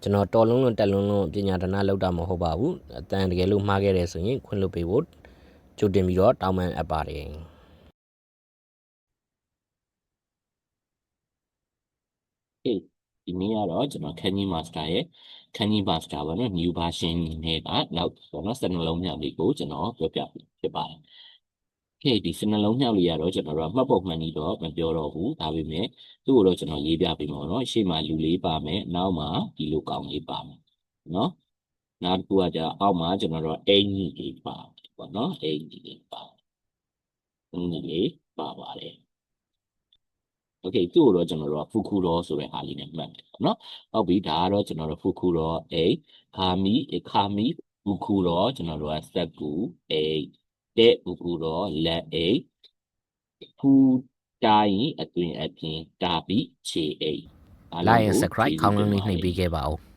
ကျွန်တော်တော်လုံးလုံးတက်လုံးလုံးပညာဒနာလောက်တာမဟုတ်ပါဘူးအတန်တကယ်လို့မှားခဲ့တယ်ဆိုရင်ခွင့်လွှတ်ပေးဖို့ကြိုတင်ပြီးတော့တောင်းပန်အပ်ပါတယ်ဒီနေ့ကတော့ကျွန်တော်ခန်းကြီး master ရဲ့ခန်းကြီး master ပေါ့နော် new version နဲ့ကနောက်ပေါ့နော်စနှလုံးမြောက်လေးကိုကျွန်တော်ပြောပြဖြစ်ပါတယ်ဒီစနှလုံးမြောက်လေးကတော့ကျွန်တော်တို့မှတ်ပုံမှန်ပြီးတော့မပြောတော့ဘူးဒါပေမဲ့သူ့ကိုတော့ကျွန်တော်ရေးပြပေးမှာနော်ရှေ့မှာလူလေးပါမယ်နောက်မှာဒီလိုကောင်လေးပါမယ်နော်နောက်တစ်ခုကကျအောက်မှာကျွန်တော်တို့အင်ကြီးလေးပါပေါ့နော်အင်ကြီးလေးပါအင်ကြီးလေးပါပါတယ်โอเคသူ့ကိုတော့ကျွန်တော်တို့ဖူကူရောဆိုတဲ့အားလေးနဲ့မှတ်မယ်ပေါ့နော်ဟုတ်ပြီဒါကတော့ကျွန်တော်တို့ဖူကူရောခါမီဖူကူရောကျွန်တော်တို့ကစက်ကူတဲ့ဖူကူရောလက်ဖူတိုင်းအတွင်အပြင်တာပြီးခြေlike and subscribe ခေါင်းလုံးလေးနှိပ်ပေးခဲ့ပါဦး